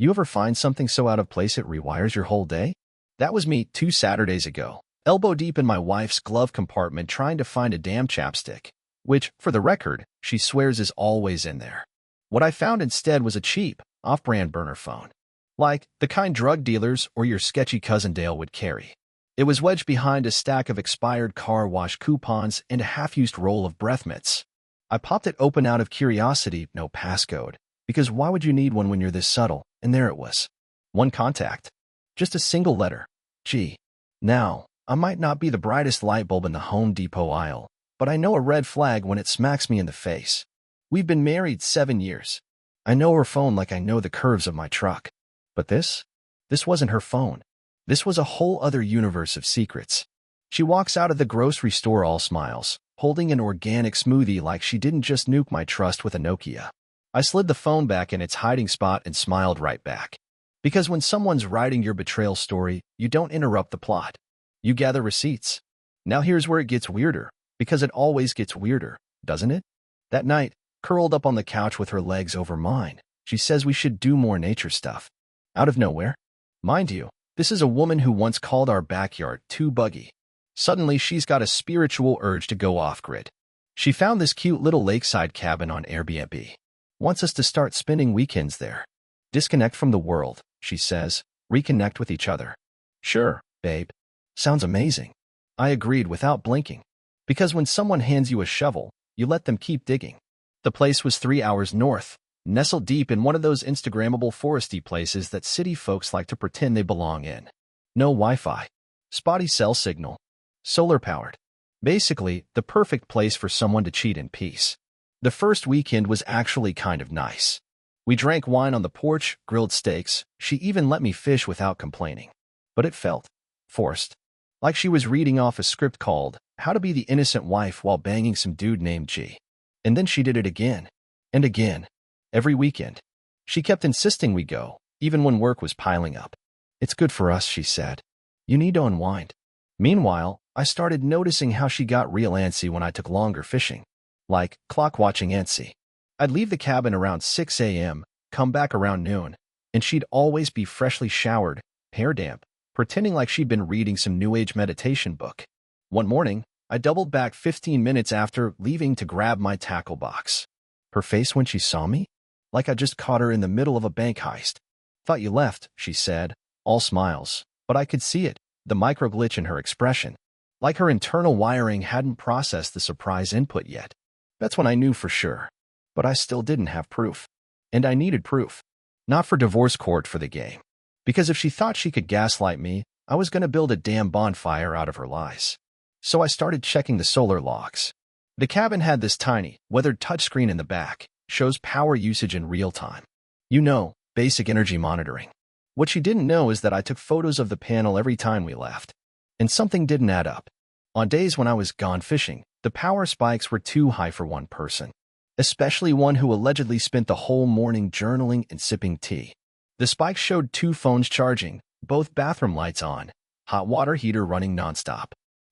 You ever find something so out of place it rewires your whole day? That was me 2 Saturdays ago, elbow deep in my wife's glove compartment trying to find a damn chapstick, which, for the record, she swears is always in there. What I found instead was a cheap, off-brand burner phone, like the kind drug dealers or your sketchy cousin Dale would carry. It was wedged behind a stack of expired car wash coupons and a half-used roll of breath mints. I popped it open out of curiosity, no passcode, because why would you need one when you're this subtle? And there it was. One contact. Just a single letter. G. Now, I might not be the brightest light bulb in the Home Depot aisle, but I know a red flag when it smacks me in the face. We've been married 7 years. I know her phone like I know the curves of my truck. But this wasn't her phone. This was a whole other universe of secrets. She walks out of the grocery store all smiles, holding an organic smoothie like she didn't just nuke my trust with a Nokia. I slid the phone back in its hiding spot and smiled right back. Because when someone's writing your betrayal story, you don't interrupt the plot. You gather receipts. Now here's where it gets weirder, because it always gets weirder, doesn't it? That night, curled up on the couch with her legs over mine, she says we should do more nature stuff. Out of nowhere. Mind you, this is a woman who once called our backyard too buggy. Suddenly, she's got a spiritual urge to go off-grid. She found this cute little lakeside cabin on Airbnb. Wants us to start spending weekends there. Disconnect from the world, she says. Reconnect with each other. Sure, babe. Sounds amazing. I agreed without blinking. Because when someone hands you a shovel, you let them keep digging. The place was 3 hours north, nestled deep in one of those Instagrammable foresty places that city folks like to pretend they belong in. No Wi-Fi. Spotty cell signal. Solar-powered. Basically, the perfect place for someone to cheat in peace. The first weekend was actually kind of nice. We drank wine on the porch, grilled steaks. She even let me fish without complaining. But it felt forced. Like she was reading off a script called How to Be the Innocent Wife While Banging Some Dude Named G. And then she did it again. And again. Every weekend. She kept insisting we go, even when work was piling up. It's good for us, she said. You need to unwind. Meanwhile, I started noticing how she got real antsy when I took longer fishing. Like clock-watching antsy. I'd leave the cabin around 6 a.m., come back around noon, and she'd always be freshly showered, hair damp, pretending like she'd been reading some New Age meditation book. One morning, I doubled back 15 minutes after leaving to grab my tackle box. Her face when she saw me? Like I just caught her in the middle of a bank heist. Thought you left, she said, all smiles. But I could see it, the micro-glitch in her expression. Like her internal wiring hadn't processed the surprise input yet. That's when I knew for sure. But I still didn't have proof. And I needed proof. Not for divorce court for the game. Because if she thought she could gaslight me, I was going to build a damn bonfire out of her lies. So I started checking the solar logs. The cabin had this tiny, weathered touchscreen in the back. Shows power usage in real time. You know, basic energy monitoring. What she didn't know is that I took photos of the panel every time we left. And something didn't add up. On days when I was gone fishing, the power spikes were too high for one person. Especially one who allegedly spent the whole morning journaling and sipping tea. The spikes showed 2 phones charging, both bathroom lights on, hot water heater running nonstop.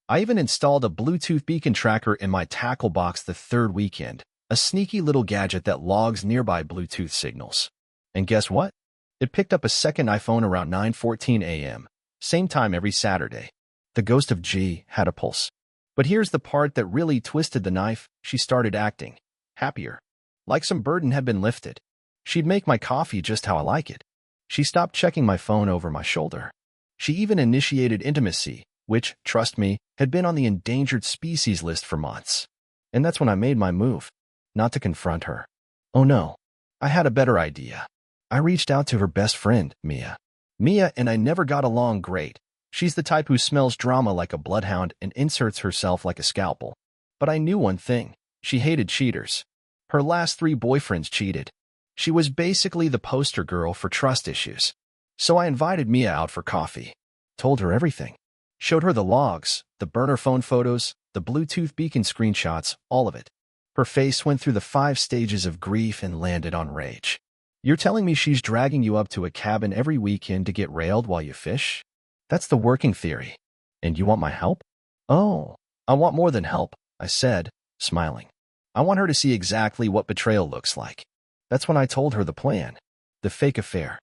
I even installed a Bluetooth beacon tracker in my tackle box the 3rd weekend. A sneaky little gadget that logs nearby Bluetooth signals. And guess what? It picked up a second iPhone around 9:14 a.m., same time every Saturday. The ghost of G had a pulse. But here's the part that really twisted the knife. She started acting happier. Like some burden had been lifted. She'd make my coffee just how I like it. She stopped checking my phone over my shoulder. She even initiated intimacy, which, trust me, had been on the endangered species list for months. And that's when I made my move. Not to confront her. Oh no, I had a better idea. I reached out to her best friend, Mia. Mia and I never got along great. She's the type who smells drama like a bloodhound and inserts herself like a scalpel. But I knew one thing. She hated cheaters. Her last 3 boyfriends cheated. She was basically the poster girl for trust issues. So I invited Mia out for coffee. Told her everything. Showed her the logs, the burner phone photos, the Bluetooth beacon screenshots, all of it. Her face went through the 5 stages of grief and landed on rage. You're telling me she's dragging you up to a cabin every weekend to get railed while you fish? That's the working theory. And you want my help? Oh, I want more than help, I said, smiling. I want her to see exactly what betrayal looks like. That's when I told her the plan. The fake affair.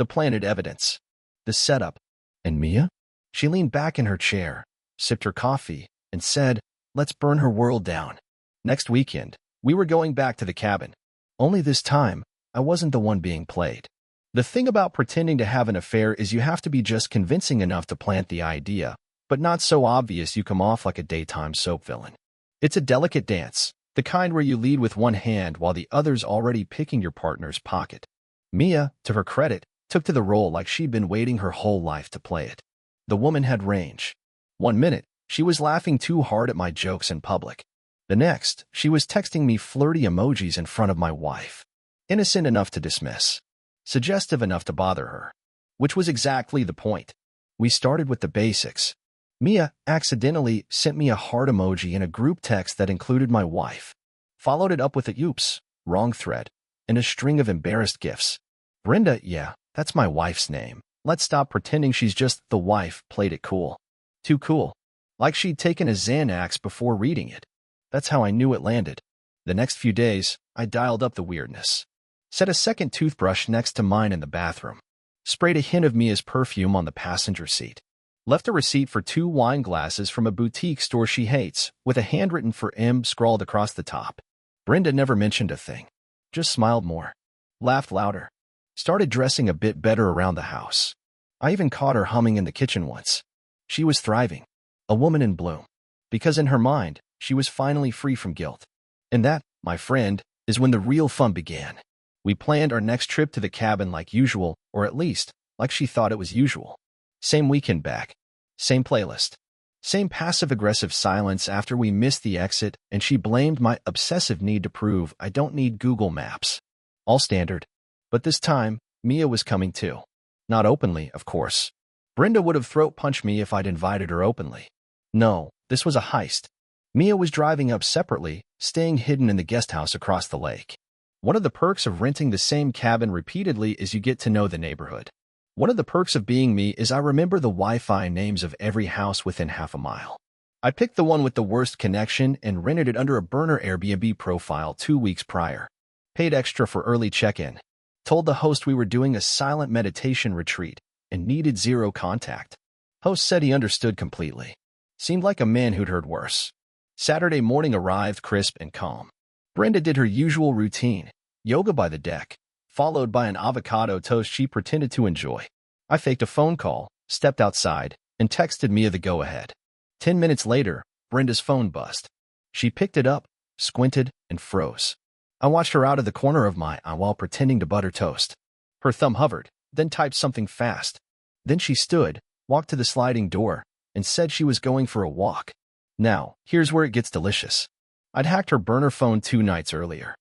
the planted evidence, the setup. And Mia? She leaned back in her chair, sipped her coffee, and said, "Let's burn her world down." Next weekend, we were going back to the cabin. Only this time, I wasn't the one being played. The thing about pretending to have an affair is you have to be just convincing enough to plant the idea, but not so obvious you come off like a daytime soap villain. It's a delicate dance, the kind where you lead with one hand while the other's already picking your partner's pocket. Mia, to her credit, took to the role like she'd been waiting her whole life to play it. The woman had range. One minute, she was laughing too hard at my jokes in public. The next, she was texting me flirty emojis in front of my wife. Innocent enough to dismiss. Suggestive enough to bother her. Which was exactly the point. We started with the basics. Mia accidentally sent me a heart emoji in a group text that included my wife. Followed it up with a "oops, wrong thread," and a string of embarrassed gifs. Brenda, yeah, that's my wife's name. Let's stop pretending she's just the wife, played it cool. Too cool. Like she'd taken a Xanax before reading it. That's how I knew it landed. The next few days, I dialed up the weirdness. Set a second toothbrush next to mine in the bathroom. Sprayed a hint of Mia's perfume on the passenger seat. Left a receipt for 2 wine glasses from a boutique store she hates, with a handwritten "for M" scrawled across the top. Brenda never mentioned a thing. Just smiled more. Laughed louder. Started dressing a bit better around the house. I even caught her humming in the kitchen once. She was thriving. A woman in bloom. Because in her mind, she was finally free from guilt. And that, my friend, is when the real fun began. We planned our next trip to the cabin like usual, or at least, like she thought it was usual. Same weekend back. Same playlist. Same passive-aggressive silence after we missed the exit, and she blamed my obsessive need to prove I don't need Google Maps. All standard. But this time, Mia was coming too. Not openly, of course. Brenda would have throat-punched me if I'd invited her openly. No, this was a heist. Mia was driving up separately, staying hidden in the guest house across the lake. One of the perks of renting the same cabin repeatedly is you get to know the neighborhood. One of the perks of being me is I remember the Wi-Fi names of every house within half a mile. I picked the one with the worst connection and rented it under a burner Airbnb profile 2 weeks prior. Paid extra for early check-in. Told the host we were doing a silent meditation retreat and needed 0 contact. Host said he understood completely. Seemed like a man who'd heard worse. Saturday morning arrived crisp and calm. Brenda did her usual routine, yoga by the deck, followed by an avocado toast she pretended to enjoy. I faked a phone call, stepped outside, and texted Mia the go-ahead. 10 minutes later, Brenda's phone buzzed. She picked it up, squinted, and froze. I watched her out of the corner of my eye while pretending to butter toast. Her thumb hovered, then typed something fast. Then she stood, walked to the sliding door, and said she was going for a walk. Now, here's where it gets delicious. I'd hacked her burner phone 2 nights earlier.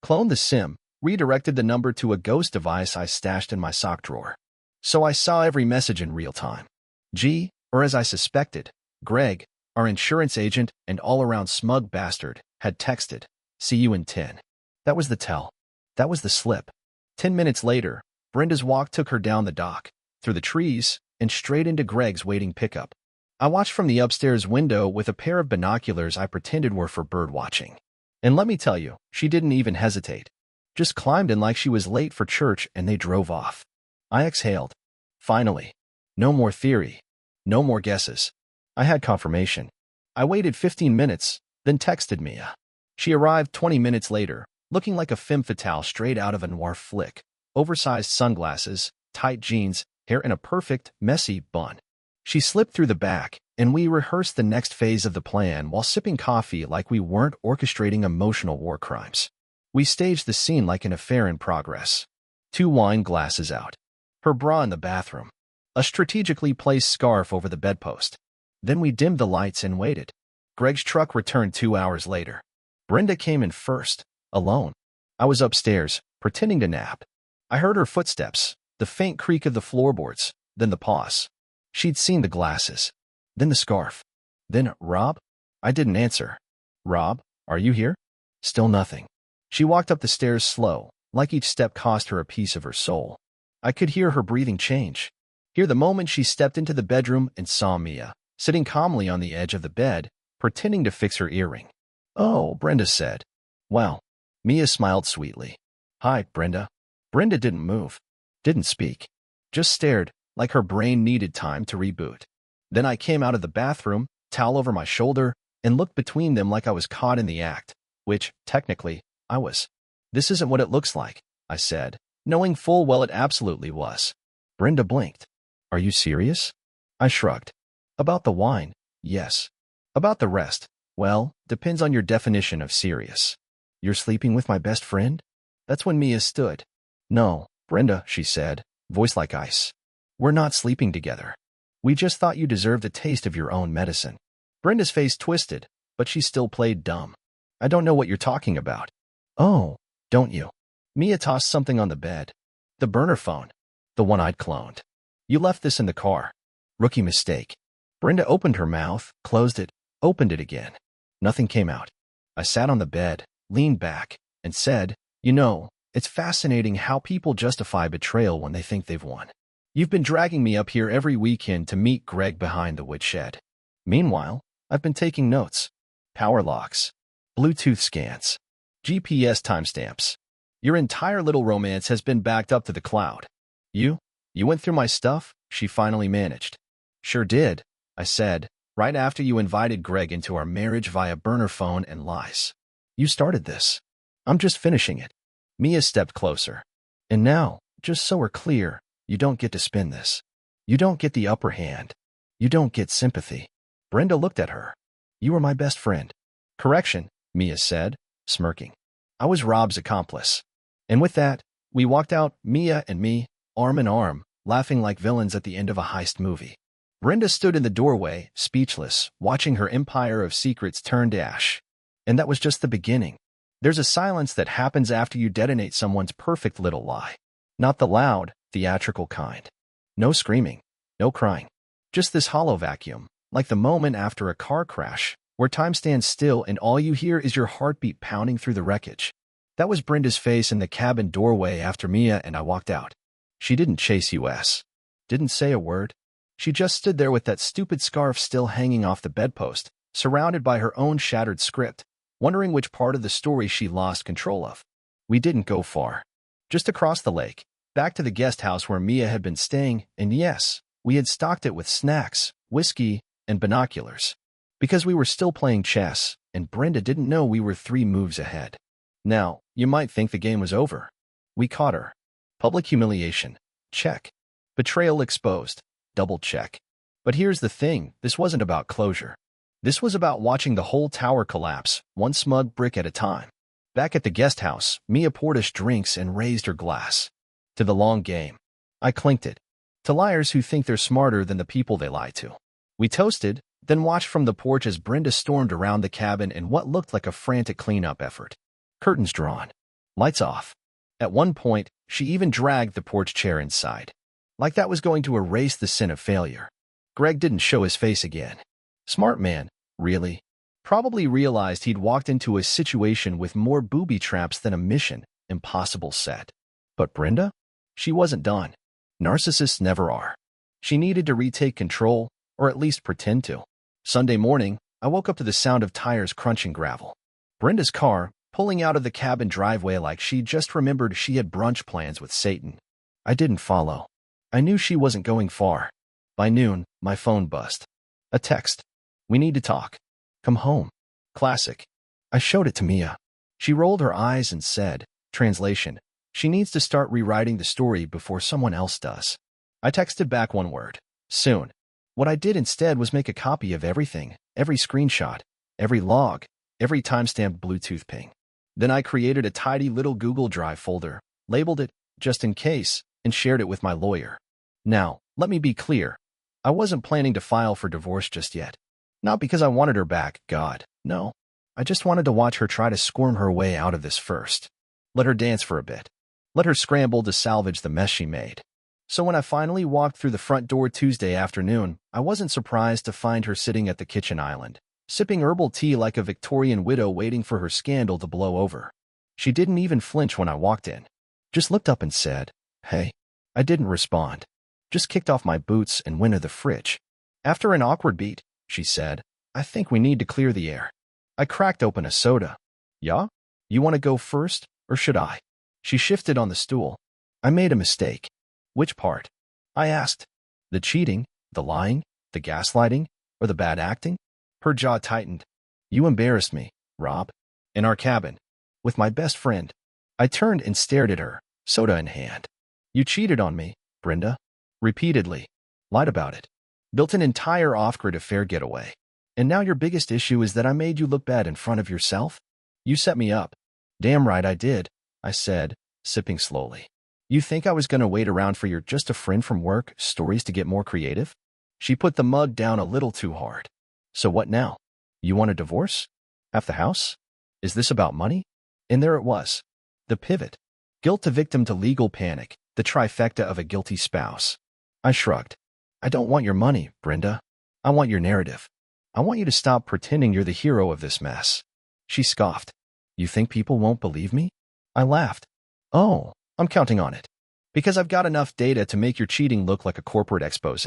Cloned the SIM, redirected the number to a ghost device I stashed in my sock drawer. So I saw every message in real time. G, or as I suspected, Greg, our insurance agent and all-around smug bastard, had texted, "See you in 10. That was the tell. That was the slip. 10 minutes later, Brenda's walk took her down the dock, through the trees, and straight into Greg's waiting pickup. I watched from the upstairs window with a pair of binoculars I pretended were for bird watching. And let me tell you, she didn't even hesitate. Just climbed in like she was late for church and they drove off. I exhaled. Finally. No more theory. No more guesses. I had confirmation. I waited 15 minutes, then texted Mia. She arrived 20 minutes later, looking like a femme fatale straight out of a noir flick. Oversized sunglasses, tight jeans, hair in a perfect, messy bun. She slipped through the back, and we rehearsed the next phase of the plan while sipping coffee like we weren't orchestrating emotional war crimes. We staged the scene like an affair in progress. 2 wine glasses out. Her bra in the bathroom. A strategically placed scarf over the bedpost. Then we dimmed the lights and waited. Greg's truck returned 2 hours later. Brenda came in first, alone. I was upstairs, pretending to nap. I heard her footsteps, the faint creak of the floorboards, then the pause. She'd seen the glasses. Then the scarf. Then, "Rob?" I didn't answer. "Rob, are you here?" Still nothing. She walked up the stairs slow, like each step cost her a piece of her soul. I could hear her breathing change. Hear the moment she stepped into the bedroom and saw Mia, sitting calmly on the edge of the bed, pretending to fix her earring. "Oh," Brenda said. "Well." Mia smiled sweetly. "Hi, Brenda." Brenda didn't move. Didn't speak. just stared, like her brain needed time to reboot. Then I came out of the bathroom, towel over my shoulder, and looked between them like I was caught in the act, which, technically, I was. "This isn't what it looks like," I said, knowing full well it absolutely was. Brenda blinked. "Are you serious?" I shrugged. "About the wine, yes. About the rest, well, depends on your definition of serious." "You're sleeping with my best friend?" That's when Mia stood. "No, Brenda," she said, voice like ice. "We're not sleeping together. We just thought you deserved a taste of your own medicine." Brenda's face twisted, but she still played dumb. "I don't know what you're talking about." "Oh, don't you?" Mia tossed something on the bed. "The burner phone. The one I'd cloned. You left this in the car. Rookie mistake." Brenda opened her mouth, closed it, opened it again. Nothing came out. I sat on the bed, leaned back, and said, "You know, it's fascinating how people justify betrayal when they think they've won. You've been dragging me up here every weekend to meet Greg behind the woodshed. Meanwhile, I've been taking notes. Power locks. Bluetooth scans. GPS timestamps. Your entire little romance has been backed up to the cloud. You went through my stuff?" she finally managed. "Sure did," I said, "right after you invited Greg into our marriage via burner phone and lies. You started this. I'm just finishing it." Mia stepped closer. "And now, just so we're clear, you don't get to spin this. You don't get the upper hand. You don't get sympathy." Brenda looked at her. "You were my best friend." "Correction," Mia said, smirking. "I was Rob's accomplice." And with that, we walked out, Mia and me, arm in arm, laughing like villains at the end of a heist movie. Brenda stood in the doorway, speechless, watching her empire of secrets turn to ash. And that was just the beginning. There's a silence that happens after you detonate someone's perfect little lie. Not the loud, theatrical kind. No screaming, no crying. Just this hollow vacuum, like the moment after a car crash, where time stands still and all you hear is your heartbeat pounding through the wreckage. That was Brenda's face in the cabin doorway after Mia and I walked out. She didn't chase us. Didn't say a word. She just stood there with that stupid scarf still hanging off the bedpost, surrounded by her own shattered script, wondering which part of the story she lost control of. We didn't go far. Just across the lake, back to the guest house where Mia had been staying, and yes, we had stocked it with snacks, whiskey, and binoculars. Because we were still playing chess, and Brenda didn't know we were 3 moves ahead. Now, you might think the game was over. We caught her. Public humiliation. Check. Betrayal exposed. Double check. But here's the thing, this wasn't about closure. This was about watching the whole tower collapse, one smug brick at a time. Back at the guest house, Mia poured us drinks and raised her glass. To the long game. I clinked it. To liars who think they're smarter than the people they lie to. We toasted, then watched from the porch as Brenda stormed around the cabin in what looked like a frantic cleanup effort. Curtains drawn. Lights off. At one point, she even dragged the porch chair inside. Like that was going to erase the sin of failure. Greg didn't show his face again. Smart man, really. Probably realized he'd walked into a situation with more booby traps than a mission impossible set. But Brenda? She wasn't done. Narcissists never are. She needed to retake control, or at least pretend to. Sunday morning, I woke up to the sound of tires crunching gravel. Brenda's car, pulling out of the cabin driveway like she just remembered she had brunch plans with Satan. I didn't follow. I knew she wasn't going far. By noon, my phone buzzed. A text. "We need to talk. Come home." Classic. I showed it to Mia. She rolled her eyes and said, translation, "She needs to start rewriting the story before someone else does." I texted back one word. Soon. What I did instead was make a copy of everything, every screenshot, every log, every timestamped Bluetooth ping. Then I created a tidy little Google Drive folder, labeled it, just in case, and shared it with my lawyer. Now, let me be clear. I wasn't planning to file for divorce just yet. Not because I wanted her back, God, no. I just wanted to watch her try to squirm her way out of this first. Let her dance for a bit. Let her scramble to salvage the mess she made. So when I finally walked through the front door Tuesday afternoon, I wasn't surprised to find her sitting at the kitchen island, sipping herbal tea like a Victorian widow waiting for her scandal to blow over. She didn't even flinch when I walked in. Just looked up and said, "Hey." I didn't respond. Just kicked off my boots and went to the fridge. After an awkward beat, she said, "I think we need to clear the air." I cracked open a soda. "Yeah? You want to go first, or should I?" She shifted on the stool. "I made a mistake." "Which part?" I asked. The cheating, the lying, the gaslighting, or the bad acting? Her jaw tightened. You embarrassed me, Rob. In our cabin. With my best friend. I turned and stared at her, soda in hand. You cheated on me, Brenda. Repeatedly. Lied about it. Built an entire off-grid affair getaway. And now your biggest issue is that I made you look bad in front of yourself? You set me up. Damn right I did, I said, sipping slowly. You think I was going to wait around for your just a friend from work stories to get more creative? She put the mug down a little too hard. So what now? You want a divorce? Half the house? Is this about money? And there it was. The pivot. Guilt to victim to legal panic, the trifecta of a guilty spouse. I shrugged. I don't want your money, Brenda. I want your narrative. I want you to stop pretending you're the hero of this mess. She scoffed. You think people won't believe me? I laughed. Oh, I'm counting on it. Because I've got enough data to make your cheating look like a corporate expose.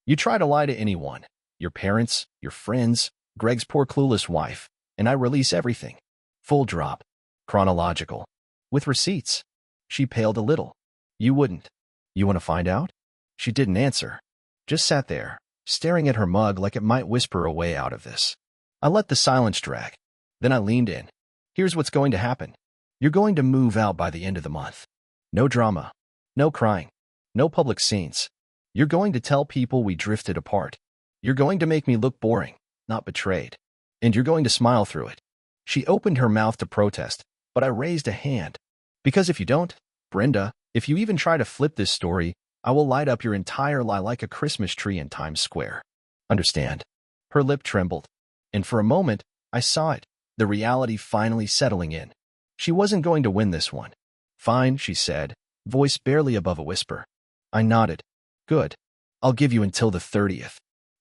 You try to lie to anyone, your parents, your friends, Greg's poor clueless wife, and I release everything. Full drop. Chronological. With receipts. She paled a little. You wouldn't. You want to find out? She didn't answer. Just sat there, staring at her mug like it might whisper a way out of this. I let the silence drag. Then I leaned in. Here's what's going to happen. You're going to move out by the end of the month. No drama. No crying. No public scenes. You're going to tell people we drifted apart. You're going to make me look boring, not betrayed. And you're going to smile through it. She opened her mouth to protest, but I raised a hand. Because if you don't, Brenda, if you even try to flip this story, I will light up your entire lie like a Christmas tree in Times Square. Understand? Her lip trembled. And for a moment, I saw it, the reality finally settling in. She wasn't going to win this one. Fine, she said, voice barely above a whisper. I nodded. Good. I'll give you until the 30th.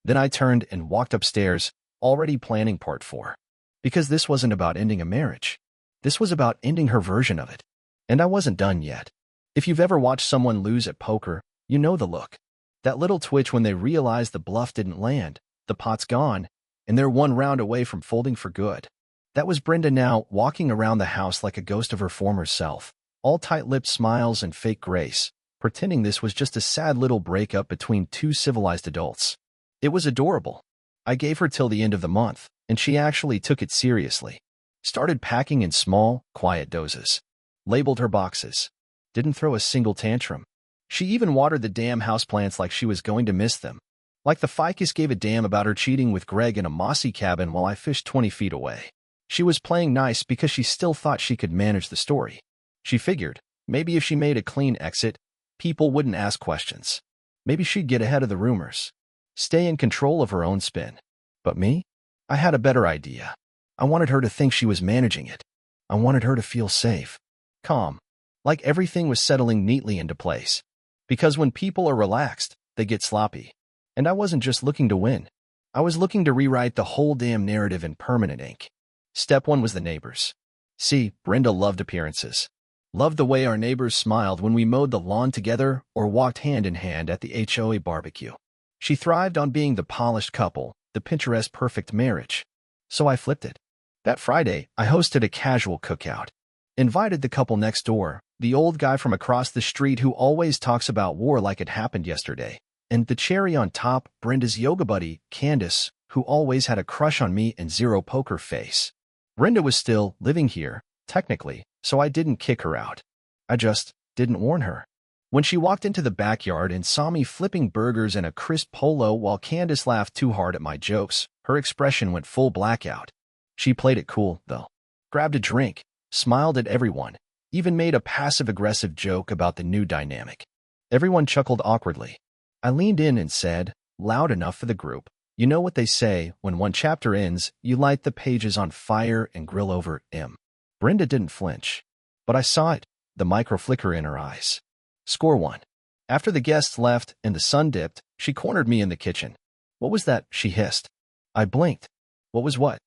Then I turned and walked upstairs, already planning part 4. Because this wasn't about ending a marriage. This was about ending her version of it. And I wasn't done yet. If you've ever watched someone lose at poker, you know the look. That little twitch when they realize the bluff didn't land, the pot's gone, and they're one round away from folding for good. That was Brenda now, walking around the house like a ghost of her former self, all tight-lipped smiles and fake grace, pretending this was just a sad little breakup between two civilized adults. It was adorable. I gave her till the end of the month, and she actually took it seriously. Started packing in small, quiet doses. Labeled her boxes. Didn't throw a single tantrum. She even watered the damn houseplants like she was going to miss them. Like the ficus gave a damn about her cheating with Greg in a mossy cabin while I fished 20 feet away. She was playing nice because she still thought she could manage the story. She figured, maybe if she made a clean exit, people wouldn't ask questions. Maybe she'd get ahead of the rumors. Stay in control of her own spin. But me? I had a better idea. I wanted her to think she was managing it. I wanted her to feel safe. Calm. Like everything was settling neatly into place. Because when people are relaxed, they get sloppy. And I wasn't just looking to win. I was looking to rewrite the whole damn narrative in permanent ink. Step 1 was the neighbors. See, Brenda loved appearances. Loved the way our neighbors smiled when we mowed the lawn together or walked hand in hand at the HOA barbecue. She thrived on being the polished couple, the Pinterest perfect marriage. So I flipped it. That Friday, I hosted a casual cookout. Invited the couple next door, the old guy from across the street who always talks about war like it happened yesterday, and the cherry on top, Brenda's yoga buddy, Candace, who always had a crush on me and zero poker face. Brenda was still living here, technically, so I didn't kick her out. I just didn't warn her. When she walked into the backyard and saw me flipping burgers in a crisp polo while Candace laughed too hard at my jokes, her expression went full blackout. She played it cool, though. Grabbed a drink, smiled at everyone, even made a passive-aggressive joke about the new dynamic. Everyone chuckled awkwardly. I leaned in and said, loud enough for the group, you know what they say, when one chapter ends, you light the pages on fire and grill over M. Brenda didn't flinch. But I saw it, the micro-flicker in her eyes. Score 1. After the guests left and the sun dipped, she cornered me in the kitchen. What was that? She hissed. I blinked. What was what?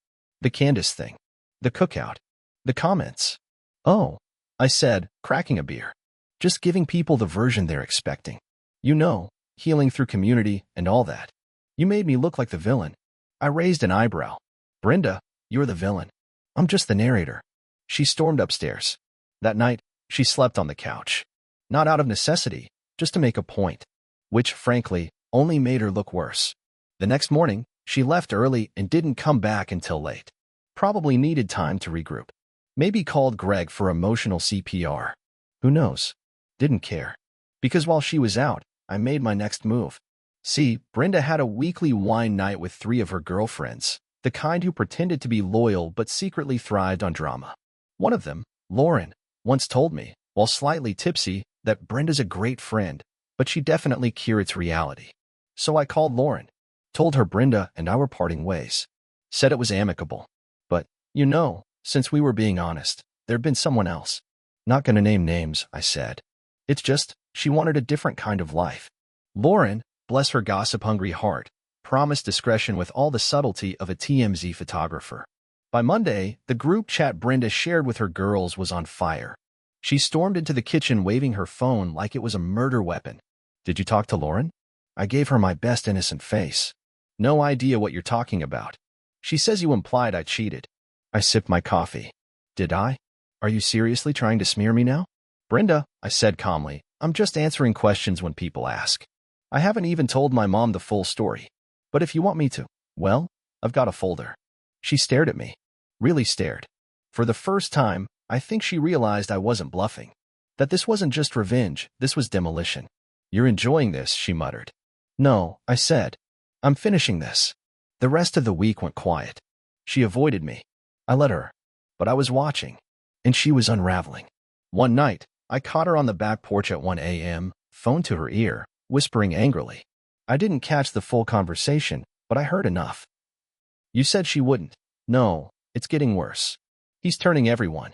The Candace thing. The cookout. The comments. Oh, I said, cracking a beer. Just giving people the version they're expecting. You know, healing through community and all that. You made me look like the villain. I raised an eyebrow. Brenda, you're the villain. I'm just the narrator. She stormed upstairs. That night, she slept on the couch. Not out of necessity, just to make a point. which, frankly, only made her look worse. The next morning, she left early and didn't come back until late. Probably needed time to regroup. Maybe called Greg for emotional CPR. Who knows? Didn't care. Because while she was out, I made my next move. See, Brenda had a weekly wine night with 3 of her girlfriends, the kind who pretended to be loyal but secretly thrived on drama. One of them, Lauren, once told me, while slightly tipsy, that Brenda's a great friend, but she definitely curates reality. So I called Lauren, told her Brenda and I were parting ways. Said it was amicable. But, since we were being honest, there'd been someone else. Not gonna name names, I said. It's just, she wanted a different kind of life. Lauren, bless her gossip-hungry heart, promised discretion with all the subtlety of a TMZ photographer. By Monday, the group chat Brenda shared with her girls was on fire. She stormed into the kitchen waving her phone like it was a murder weapon. Did you talk to Lauren? I gave her my best innocent face. No idea what you're talking about. She says you implied I cheated. I sipped my coffee. Did I? Are you seriously trying to smear me now? Brenda, I said calmly, I'm just answering questions when people ask. I haven't even told my mom the full story. But if you want me to, well, I've got a folder. She stared at me. Really stared. For the first time, I think she realized I wasn't bluffing. That this wasn't just revenge, this was demolition. You're enjoying this, she muttered. No, I said. I'm finishing this. The rest of the week went quiet. She avoided me. I let her. But I was watching. And she was unraveling. One night, I caught her on the back porch at 1 a.m., phone to her ear, whispering angrily. I didn't catch the full conversation, but I heard enough. You said she wouldn't. No, it's getting worse. He's turning everyone.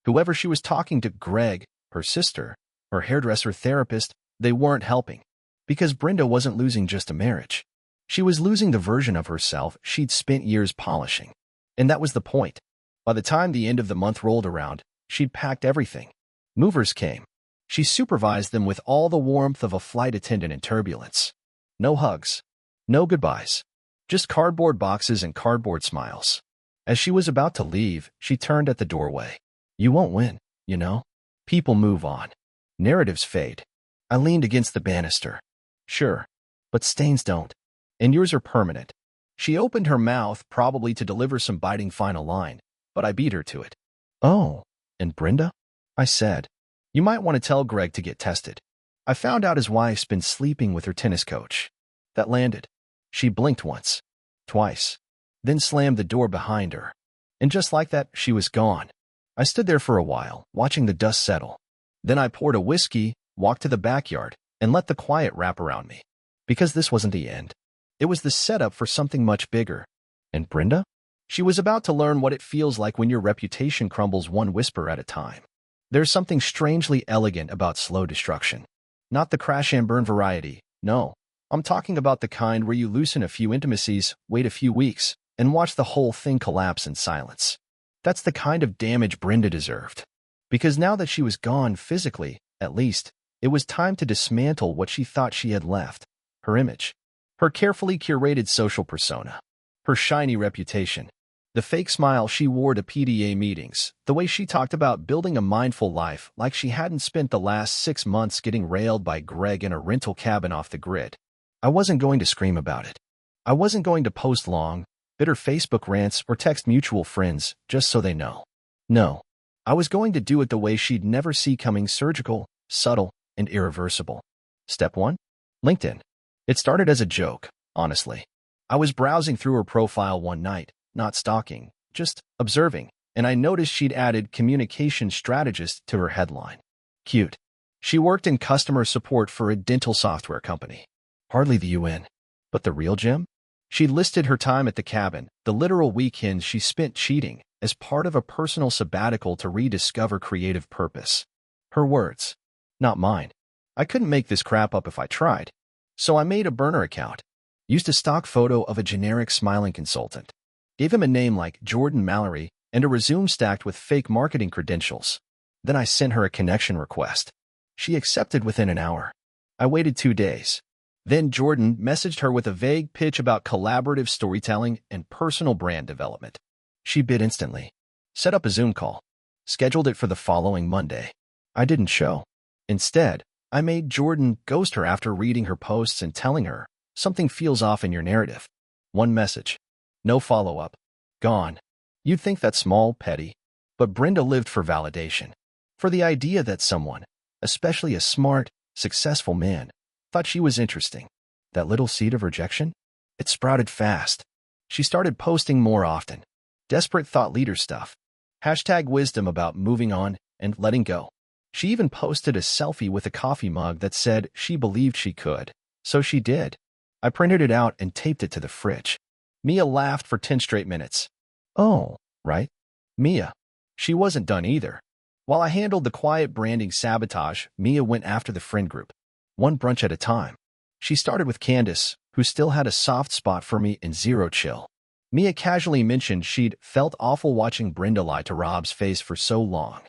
Whoever she was talking to, Greg, her sister, her hairdresser therapist, they weren't helping. Because Brenda wasn't losing just a marriage. She was losing the version of herself she'd spent years polishing. And that was the point. By the time the end of the month rolled around, she'd packed everything. Movers came. She supervised them with all the warmth of a flight attendant in turbulence. No hugs. No goodbyes. Just cardboard boxes and cardboard smiles. As she was about to leave, she turned at the doorway. You won't win, you know? People move on. Narratives fade. I leaned against the banister. Sure, but stains don't. And yours are permanent. She opened her mouth, probably to deliver some biting final line, but I beat her to it. Oh, and Brenda? I said. You might want to tell Greg to get tested. I found out his wife's been sleeping with her tennis coach. That landed. She blinked once, twice, then slammed the door behind her. And just like that, she was gone. I stood there for a while, watching the dust settle. Then I poured a whiskey, walked to the backyard, and let the quiet wrap around me. Because this wasn't the end. It was the setup for something much bigger. And Brenda? She was about to learn what it feels like when your reputation crumbles one whisper at a time. There's something strangely elegant about slow destruction. Not the crash and burn variety, no. I'm talking about the kind where you loosen a few intimacies, wait a few weeks, and watch the whole thing collapse in silence. That's the kind of damage Brenda deserved. Because now that she was gone physically, at least, it was time to dismantle what she thought she had left. Her image. Her carefully curated social persona. Her shiny reputation. The fake smile she wore to PDA meetings. The way she talked about building a mindful life like she hadn't spent the last 6 months getting railed by Greg in a rental cabin off the grid. I wasn't going to scream about it. I wasn't going to post long, bitter Facebook rants or text mutual friends just so they know. No. I was going to do it the way she'd never see coming, surgical, subtle, and irreversible. Step 1? LinkedIn. It started as a joke, honestly. I was browsing through her profile one night, not stalking, just observing, and I noticed she'd added communication strategist to her headline. Cute. She worked in customer support for a dental software company. Hardly the UN. But the real gem? She listed her time at the cabin, the literal weekends she spent cheating, as part of a personal sabbatical to rediscover creative purpose. Her words. Not mine. I couldn't make this crap up if I tried. So I made a burner account. Used a stock photo of a generic smiling consultant. Gave him a name like Jordan Mallory and a resume stacked with fake marketing credentials. Then I sent her a connection request. She accepted within an hour. I waited 2 days. Then Jordan messaged her with a vague pitch about collaborative storytelling and personal brand development. She bid instantly. Set up a Zoom call. Scheduled it for the following Monday. I didn't show. Instead, I made Jordan ghost her after reading her posts and telling her, something feels off in your narrative. One message. No follow-up. Gone. You'd think that's small, petty. But Brenda lived for validation. For the idea that someone, especially a smart, successful man, thought she was interesting. That little seed of rejection? It sprouted fast. She started posting more often. Desperate thought leader stuff. #wisdom about moving on and letting go. She even posted a selfie with a coffee mug that said she believed she could. So she did. I printed it out and taped it to the fridge. Mia laughed for 10 straight minutes. Oh, right. Mia. She wasn't done either. While I handled the quiet branding sabotage, Mia went after the friend group. One brunch at a time. She started with Candace, who still had a soft spot for me in Zero Chill. Mia casually mentioned she'd felt awful watching Brenda lie to Rob's face for so long.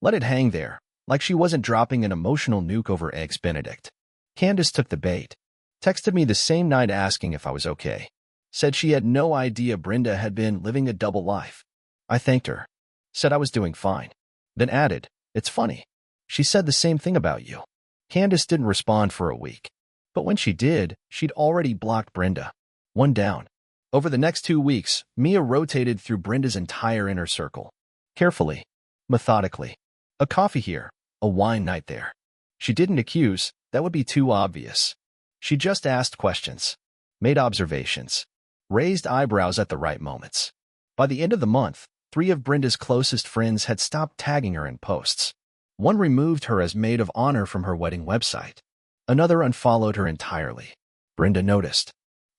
Let it hang there, like she wasn't dropping an emotional nuke over Eggs Benedict. Candace took the bait. Texted me the same night asking if I was okay. Said she had no idea Brenda had been living a double life. I thanked her. Said I was doing fine. Then added, it's funny. She said the same thing about you. Candace didn't respond for a week. But when she did, she'd already blocked Brenda. One down. Over the next 2 weeks, Mia rotated through Brenda's entire inner circle. Carefully. Methodically. A coffee here. A wine night there. She didn't accuse. That would be too obvious. She just asked questions. Made observations. Raised eyebrows at the right moments. By the end of the month, 3 of Brenda's closest friends had stopped tagging her in posts. One removed her as maid of honor from her wedding website. Another unfollowed her entirely. Brenda noticed.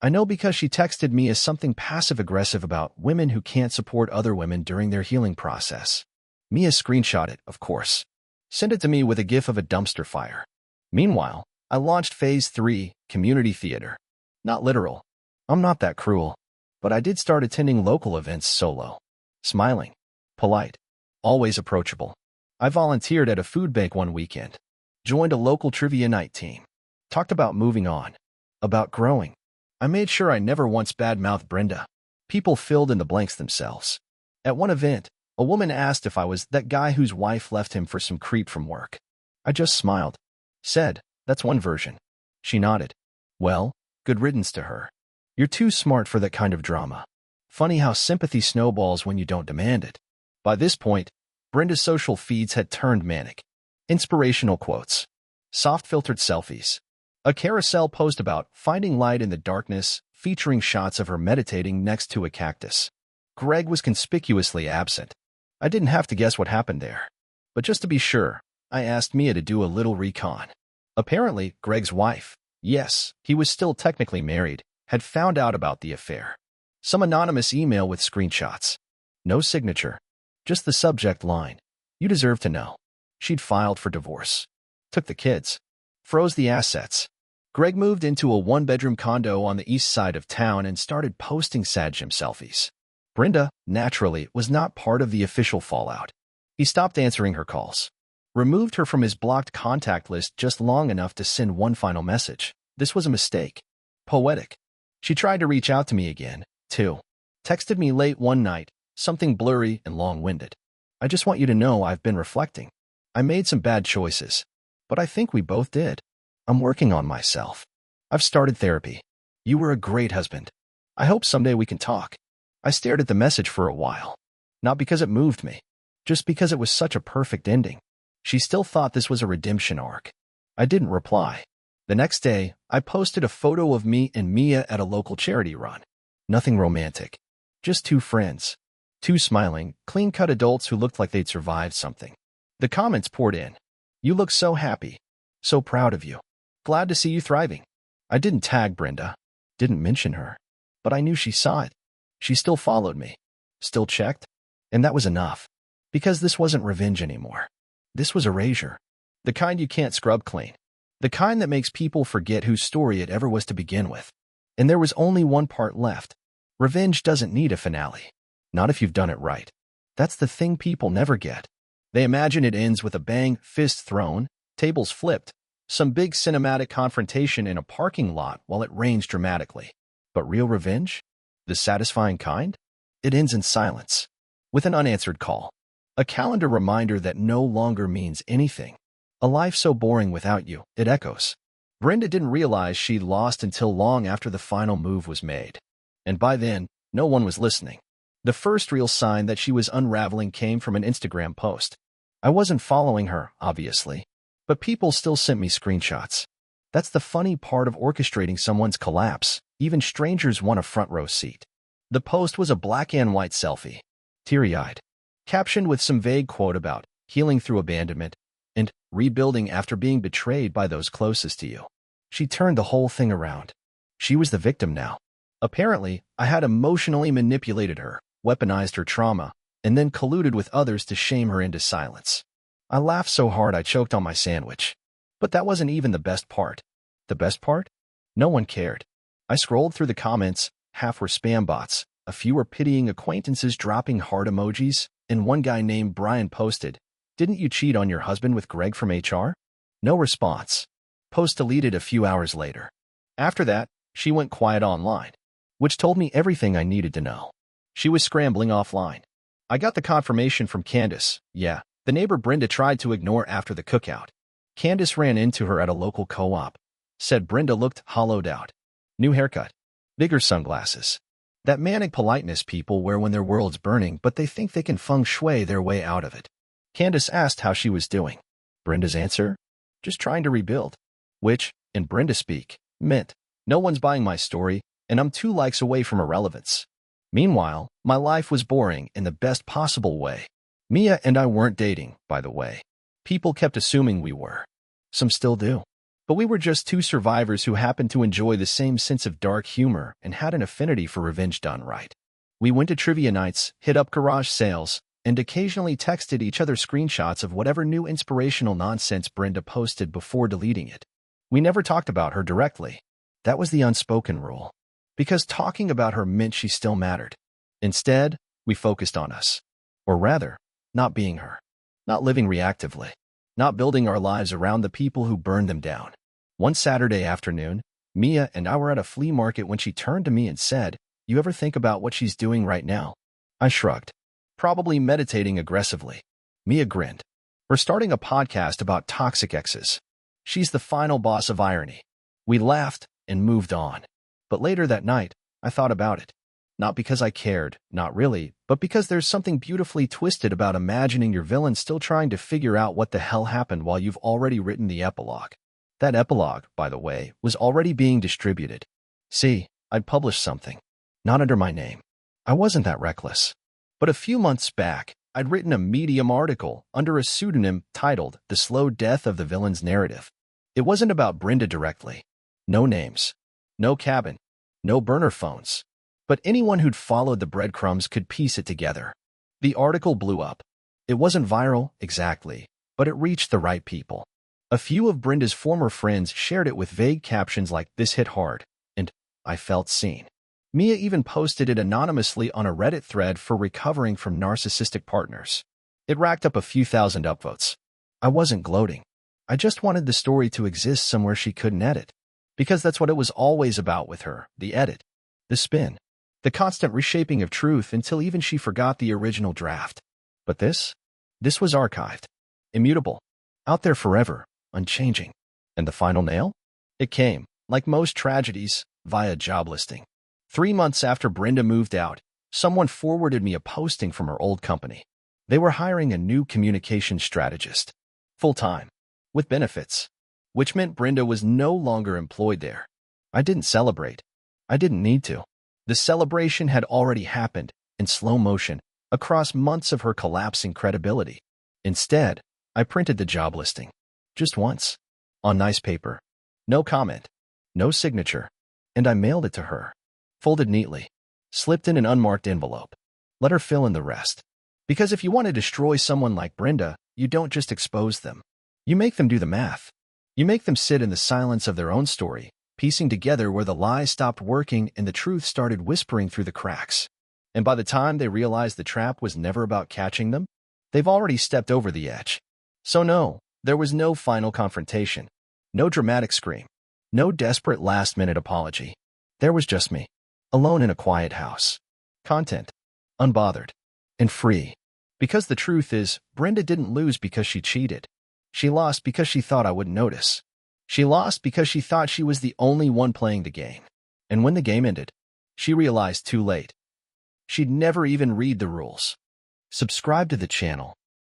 I know because she texted me as something passive-aggressive about women who can't support other women during their healing process. Mia screenshot it, of course. Sent it to me with a gif of a dumpster fire. Meanwhile, I launched Phase 3, Community Theater. Not literal. I'm not that cruel. But I did start attending local events solo. Smiling. Polite. Always approachable. I volunteered at a food bank one weekend. Joined a local trivia night team. Talked about moving on. About growing. I made sure I never once badmouthed Brenda. People filled in the blanks themselves. At one event, a woman asked if I was that guy whose wife left him for some creep from work. I just smiled. Said, that's one version. She nodded. Well, good riddance to her. You're too smart for that kind of drama. Funny how sympathy snowballs when you don't demand it. By this point, Brenda's social feeds had turned manic. Inspirational quotes. Soft-filtered selfies. A carousel post about finding light in the darkness, featuring shots of her meditating next to a cactus. Greg was conspicuously absent. I didn't have to guess what happened there. But just to be sure, I asked Mia to do a little recon. Apparently, Greg's wife, yes, he was still technically married, had found out about the affair. Some anonymous email with screenshots. No signature. Just the subject line. You deserve to know. She'd filed for divorce. Took the kids. Froze the assets. Greg moved into a one-bedroom condo on the east side of town and started posting sad gym selfies. Brenda, naturally, was not part of the official fallout. He stopped answering her calls. Removed her from his blocked contact list just long enough to send one final message. This was a mistake. Poetic. She tried to reach out to me again, too. Texted me late one night, something blurry and long-winded. I just want you to know I've been reflecting. I made some bad choices. But I think we both did. I'm working on myself. I've started therapy. You were a great husband. I hope someday we can talk. I stared at the message for a while. Not because it moved me. Just because it was such a perfect ending. She still thought this was a redemption arc. I didn't reply. The next day, I posted a photo of me and Mia at a local charity run. Nothing romantic. Just 2 friends. 2 smiling, clean-cut adults who looked like they'd survived something. The comments poured in. You look so happy. So proud of you. Glad to see you thriving. I didn't tag Brenda. Didn't mention her. But I knew she saw it. She still followed me. Still checked. And that was enough. Because this wasn't revenge anymore. This was erasure. The kind you can't scrub clean. The kind that makes people forget whose story it ever was to begin with. And there was only one part left. Revenge doesn't need a finale. Not if you've done it right. That's the thing people never get. They imagine it ends with a bang, fist thrown, tables flipped, some big cinematic confrontation in a parking lot while it rains dramatically. But real revenge? The satisfying kind? It ends in silence. With an unanswered call. A calendar reminder that no longer means anything. A life so boring without you, it echoes. Brenda didn't realize she'd lost until long after the final move was made. And by then, no one was listening. The first real sign that she was unraveling came from an Instagram post. I wasn't following her, obviously, but people still sent me screenshots. That's the funny part of orchestrating someone's collapse. Even strangers want a front row seat. The post was a black and white selfie, teary-eyed, captioned with some vague quote about healing through abandonment and rebuilding after being betrayed by those closest to you. She turned the whole thing around. She was the victim now. Apparently, I had emotionally manipulated her, weaponized her trauma, and then colluded with others to shame her into silence. I laughed so hard I choked on my sandwich. But that wasn't even the best part. The best part? No one cared. I scrolled through the comments, half were spam bots, a few were pitying acquaintances dropping heart emojis, and one guy named Brian posted, "Didn't you cheat on your husband with Greg from HR?" No response. Post deleted a few hours later. After that, she went quiet online, which told me everything I needed to know. She was scrambling offline. I got the confirmation from Candace. Yeah, the neighbor Brenda tried to ignore after the cookout. Candace ran into her at a local co-op. Said Brenda looked hollowed out. New haircut. Bigger sunglasses. That manic politeness people wear when their world's burning, but they think they can feng shui their way out of it. Candace asked how she was doing. Brenda's answer? Just trying to rebuild. Which, in Brenda speak, meant, no one's buying my story, and I'm 2 likes away from irrelevance. Meanwhile, my life was boring in the best possible way. Mia and I weren't dating, by the way. People kept assuming we were. Some still do. But we were just 2 survivors who happened to enjoy the same sense of dark humor and had an affinity for revenge done right. We went to trivia nights, hit up garage sales, and occasionally texted each other screenshots of whatever new inspirational nonsense Brenda posted before deleting it. We never talked about her directly. That was the unspoken rule. Because talking about her meant she still mattered. Instead, we focused on us. Or rather, not being her. Not living reactively. Not building our lives around the people who burned them down. One Saturday afternoon, Mia and I were at a flea market when she turned to me and said, "You ever think about what she's doing right now?" I shrugged. Probably meditating aggressively. Mia grinned. We're starting a podcast about toxic exes. She's the final boss of irony. We laughed and moved on. But later that night, I thought about it. Not because I cared, not really, but because there's something beautifully twisted about imagining your villain still trying to figure out what the hell happened while you've already written the epilogue. That epilogue, by the way, was already being distributed. See, I'd published something. Not under my name. I wasn't that reckless. But a few months back, I'd written a Medium article under a pseudonym titled The Slow Death of the Villain's Narrative. It wasn't about Brenda directly. No names. No cabin. No burner phones. But anyone who'd followed the breadcrumbs could piece it together. The article blew up. It wasn't viral, exactly, but it reached the right people. A few of Brenda's former friends shared it with vague captions like, "This hit hard," and "I felt seen." Mia even posted it anonymously on a Reddit thread for recovering from narcissistic partners. It racked up a few thousand upvotes. I wasn't gloating. I just wanted the story to exist somewhere she couldn't edit. Because that's what it was always about with her, the edit. The spin. The constant reshaping of truth until even she forgot the original draft. But this was archived. Immutable. Out there forever, unchanging. And the final nail? It came, like most tragedies, via job listing. 3 months after Brenda moved out, someone forwarded me a posting from her old company. They were hiring a new communications strategist. Full-time. With benefits. Which meant Brenda was no longer employed there. I didn't celebrate. I didn't need to. The celebration had already happened, in slow motion, across months of her collapsing credibility. Instead, I printed the job listing. Just once. On nice paper. No comment. No signature. And I mailed it to her. Folded neatly. Slipped in an unmarked envelope. Let her fill in the rest. Because if you want to destroy someone like Brenda, you don't just expose them. You make them do the math. You make them sit in the silence of their own story, piecing together where the lies stopped working and the truth started whispering through the cracks. And by the time they realized the trap was never about catching them, they've already stepped over the edge. So no, there was no final confrontation. No dramatic scream. No desperate last-minute apology. There was just me. Alone in a quiet house. Content. Unbothered. And free. Because the truth is, Brenda didn't lose because she cheated. She lost because she thought I wouldn't notice. She lost because she thought she was the only one playing the game. And when the game ended, she realized too late. She'd never even read the rules. Subscribe to the channel